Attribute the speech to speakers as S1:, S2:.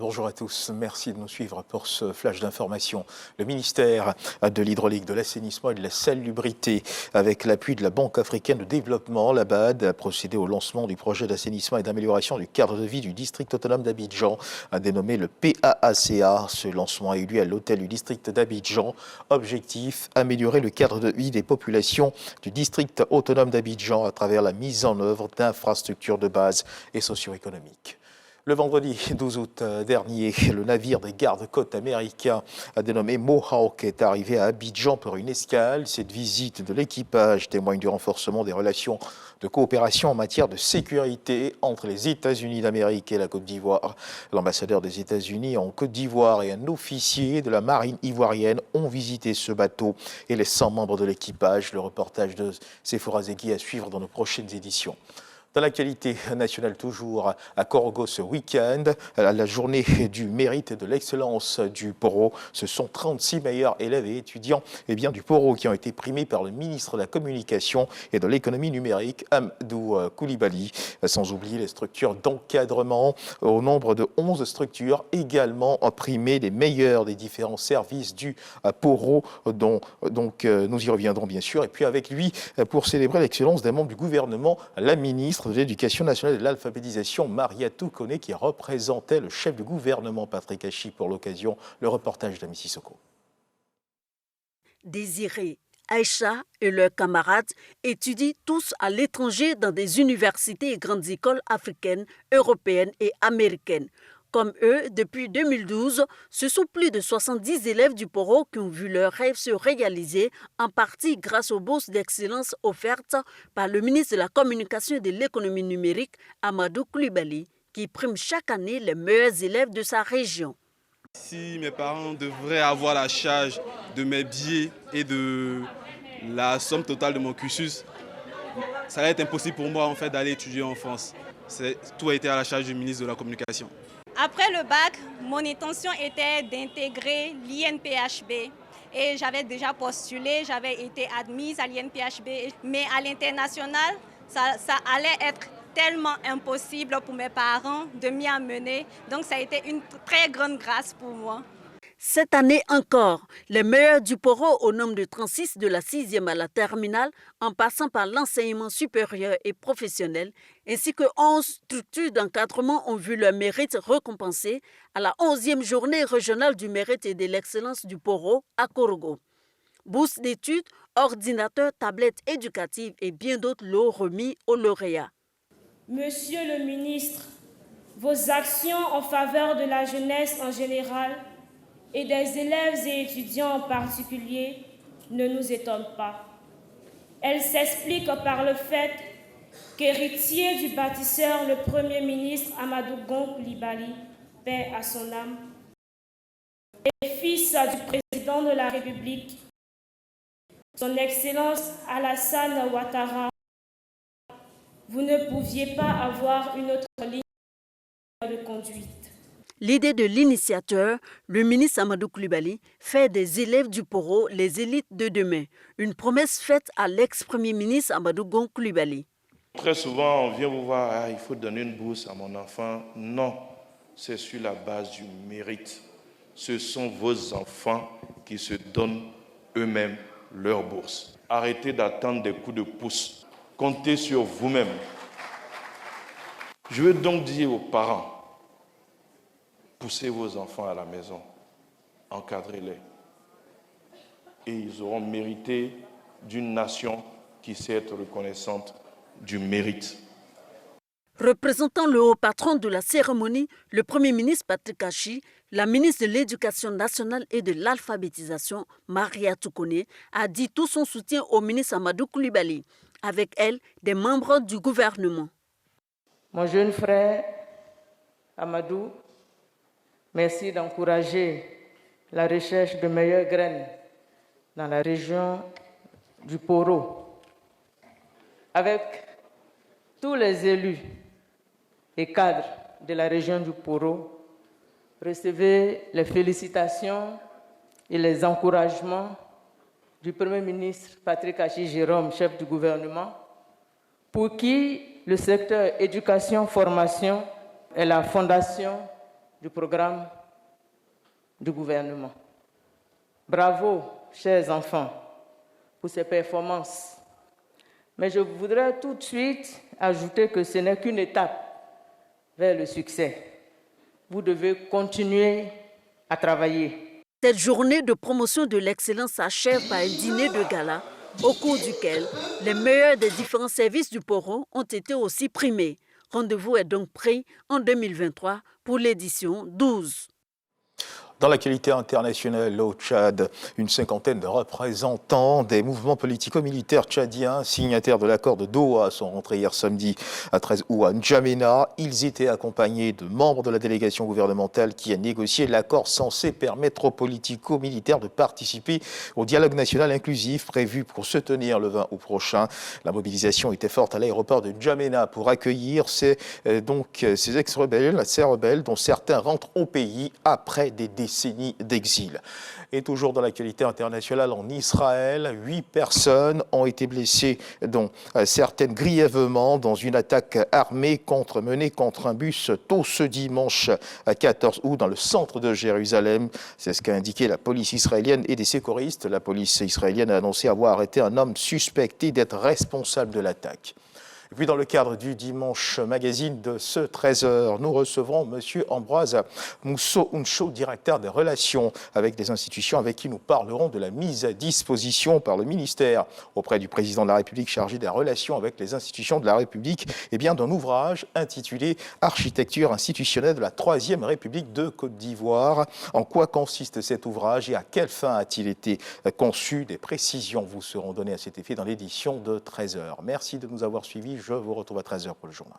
S1: Bonjour à tous, merci de nous suivre pour ce flash d'information. Le ministère de l'Hydraulique, de l'Assainissement et de la Salubrité, avec l'appui de la Banque africaine de développement, la BAD, a procédé au lancement du projet d'assainissement et d'amélioration du cadre de vie du district autonome d'Abidjan, dénommé le PAACA. Ce lancement a eu lieu à l'hôtel du district d'Abidjan. Objectif, améliorer le cadre de vie des populations du district autonome d'Abidjan à travers la mise en œuvre d'infrastructures de base et socio-économiques. Le vendredi 12 août dernier, le navire des gardes-côtes américains dénommé Mohawk est arrivé à Abidjan pour une escale. Cette visite de l'équipage témoigne du renforcement des relations de coopération en matière de sécurité entre les États-Unis d'Amérique et la Côte d'Ivoire. L'ambassadeur des États-Unis en Côte d'Ivoire et un officier de la marine ivoirienne ont visité ce bateau et les 100 membres de l'équipage. Le reportage de Sephora Zegui à suivre dans nos prochaines éditions. Dans l'actualité nationale toujours, à Korogo ce week-end, à la journée du mérite et de l'excellence du Poro, ce sont 36 meilleurs élèves et étudiants du Poro qui ont été primés par le ministre de la Communication et de l'Économie numérique, Amadou Koulibaly. Sans oublier les structures d'encadrement, au nombre de 11 structures également primées les meilleurs des différents services du Poro, dont nous y reviendrons bien sûr. Et puis avec lui, pour célébrer l'excellence des membres du gouvernement, la ministre de l'Éducation nationale et de l'alphabétisation, Mariatou Koné, qui représentait le chef du gouvernement, Patrick Hachi, pour l'occasion. Le reportage d'Ami Sissoko.
S2: Désiré, Aïcha et leurs camarades étudient tous à l'étranger dans des universités et grandes écoles africaines, européennes et américaines. Comme eux, depuis 2012, ce sont plus de 70 élèves du Poro qui ont vu leurs rêves se réaliser, en partie grâce aux bourses d'excellence offertes par le ministre de la Communication et de l'Économie numérique, Amadou Koulibaly, qui prime chaque année les meilleurs élèves de sa région.
S3: Si mes parents devraient avoir la charge de mes billets et de la somme totale de mon cursus, ça va être impossible pour moi d'aller étudier en France. Tout a été à la charge du ministre de la Communication.
S4: Après le bac, mon intention était d'intégrer l'INPHB et j'avais déjà postulé, j'avais été admise à l'INPHB, mais à l'international, ça allait être tellement impossible pour mes parents de m'y amener, donc ça a été une très grande grâce pour moi.
S2: Cette année encore, les meilleurs du Poro au nombre de 36 de la 6e à la terminale, en passant par l'enseignement supérieur et professionnel, ainsi que 11 structures d'encadrement ont vu leur mérite récompensé à la 11e journée régionale du mérite et de l'excellence du Poro à Korogo. Bourses d'études, ordinateurs, tablettes éducatives et bien d'autres lots remis aux lauréats.
S5: Monsieur le ministre, vos actions en faveur de la jeunesse en général et des élèves et étudiants en particulier ne nous étonnent pas. Elles s'expliquent par le fait qu'héritier du bâtisseur, le Premier ministre Amadou Koulibaly, paix à son âme, et fils du président de la République, son Excellence Alassane Ouattara, vous ne pouviez pas avoir une autre ligne de conduite.
S2: L'idée de l'initiateur, le ministre Amadou Koulibaly, fait des élèves du Poro les élites de demain. Une promesse faite à l'ex-premier ministre Amadou Koulibaly.
S6: Très souvent, on vient vous voir, il faut donner une bourse à mon enfant. Non, c'est sur la base du mérite. Ce sont vos enfants qui se donnent eux-mêmes leur bourse. Arrêtez d'attendre des coups de pouce. Comptez sur vous-même. Je veux donc dire aux parents, poussez vos enfants à la maison, encadrez-les. Et ils auront mérité d'une nation qui sait être reconnaissante du mérite.
S2: Représentant le haut patron de la cérémonie, le Premier ministre Patrick Hachi, la ministre de l'Éducation nationale et de l'alphabétisation, Mariatou Koné, a dit tout son soutien au ministre Amadou Koulibaly. Avec elle, des membres du gouvernement.
S7: Mon jeune frère Amadou, merci d'encourager la recherche de meilleures graines dans la région du Poro. Avec tous les élus et cadres de la région du Poro, recevez les félicitations et les encouragements du Premier ministre Patrick Hachi Jérôme, chef du gouvernement, pour qui le secteur éducation-formation est la fondation du programme du gouvernement. Bravo, chers enfants, pour ces performances. Mais je voudrais tout de suite ajouter que ce n'est qu'une étape vers le succès. Vous devez continuer à travailler.
S2: Cette journée de promotion de l'excellence s'achève par un dîner de gala au cours duquel les meilleurs des différents services du Poro ont été aussi primés. Rendez-vous est donc pris en 2023 pour l'édition 12.
S1: Dans l'actualité internationale au Tchad, une cinquantaine de représentants des mouvements politico-militaires tchadiens, signataires de l'accord de Doha, sont rentrés hier samedi à 13 août à N'Djamena. Ils étaient accompagnés de membres de la délégation gouvernementale qui a négocié l'accord censé permettre aux politico-militaires de participer au dialogue national inclusif prévu pour se tenir le 20 août prochain. La mobilisation était forte à l'aéroport de N'Djamena pour accueillir ces ex-rebelles, ces rebelles dont certains rentrent au pays après des décennies d'exil. Et toujours dans l'actualité internationale, en Israël, 8 personnes ont été blessées, dont certaines grièvement, dans une attaque armée menée contre un bus tôt ce dimanche 14 août dans le centre de Jérusalem. C'est ce qu'a indiqué la police israélienne et des secouristes. La police israélienne a annoncé avoir arrêté un homme suspecté d'être responsable de l'attaque. Et puis dans le cadre du Dimanche Magazine de ce 13h, nous recevrons M. Ambroise Mousso-Uncho, directeur des relations avec des institutions, avec qui nous parlerons de la mise à disposition par le ministère auprès du président de la République chargé des relations avec les institutions de la République, d'un ouvrage intitulé « Architecture institutionnelle de la Troisième République de Côte d'Ivoire ». En quoi consiste cet ouvrage et à quelle fin a-t-il été conçu? Des précisions vous seront données à cet effet dans l'édition de 13h. Merci de nous avoir suivis. Je vous retrouve à 13h pour le journal.